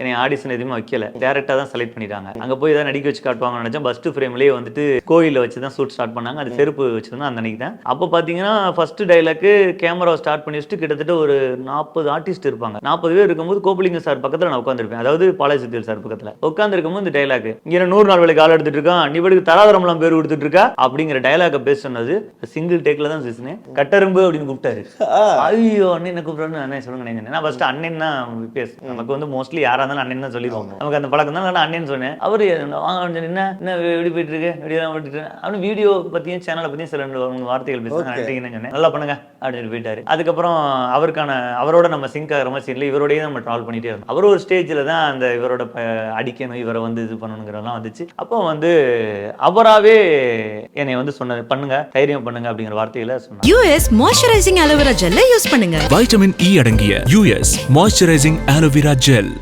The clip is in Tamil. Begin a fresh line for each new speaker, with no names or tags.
என்னை ஆடிஷன் எதுவுமே வைக்கல, டேரக்டா தான் செலக்ட் பண்ணிட்டாங்க. அங்க போய் தான் நடிக்க வச்சு காட்டுவாங்கன்னு நினைச்சேன். ஃபர்ஸ்ட் ஃப்ரேம்லயே வந்துட்டு கோயில வச்சு தான் ஷூட் ஸ்டார்ட் பண்ணாங்க. அது செருப்பு வச்சிருந்தா அந்த அன்னைக்கு தான். அப்போ பாத்தீங்கன்னா ஃபர்ஸ்ட் டைலாக்கு கேமரா ஸ்டார்ட் பண்ணி வச்சுட்டு கிட்டத்தட்ட ஒரு 40 ஆர்டிஸ்ட் இருப்பாங்க. 40 பேர் இருக்கும்போது கோபலிங்க சார் பக்கத்துல நான் உட்காந்துருப்பேன், அதாவது பாலாஜித்தியல் சார் பக்கத்துல உட்காந்துருக்கும் இந்த டைலாக், இங்க 100 நாள் வேலைக்கு ஆள் எடுத்துட்டு இருக்கான், நீ படுக்கு தராதரம்லாம் பேர் கொடுத்துட்டு இருக்கா அப்படிங்கிற டைலாக பேச சொன்னது சிங்கிள் டேக்ல தான் பேசினேன். கட்டரும்பு அப்படின்னு கூப்பிட்டாரு. ஐயோ அண்ணன் கூப்பிடுறேன்னு அண்ணன் சொல்லுங்க. நான் ஃபர்ஸ்ட் அண்ணன் தான் பேச, நமக்கு வந்து மோஸ்ட்லி யாரா இருந்தாலும் அண்ணன் தான் சொல்லிடுவோம், நமக்கு அந்த பழக்கம் தான். நான் அண்ணன் சொன்னேன். அவரு என்ன எப்படி போயிட்டு இருக்கு, எப்படிலாம் போயிட்டு இருக்கு அப்படின்னு வீடியோ பத்தியும் சேனலை பத்தியும் சில வார்த்தைகள் பேசுறேன், நல்லா பண்ணுங்க அப்படின்னு போயிட்டாரு. அதுக்கப்புறம் அவரோட நம்ம சிங்க் ஆகிற மாதிரி சீன்ல இவரோடய நம்ம ட்ராவல் பண்ணிட்டே இருந்தோம். அவர் ஒரு ஸ்டேஜ்ல தான் அந்த இவரோட அடிக்கணும், இவரை வந்து இது பண்ணணுங்கிறதெல்லாம் வந்துச்சு. அப்போ வந்து அவராவே என்னை வந்து சொன்னாரு, பண்ணுங்க, தைரியம் பண்ணுங்க அப்படிங்கிற வார்த்தையில சொன்னாங்க.
யூஎஸ் மாய்ஸ்சரைசிங் அலோவேரா ஜெல்லை யூஸ் பண்ணுங்க.
வைட்டமின் இ அடங்கிய யூஎஸ் மாய்ஸ்சரைசிங் அலோவேரா ஜெல்.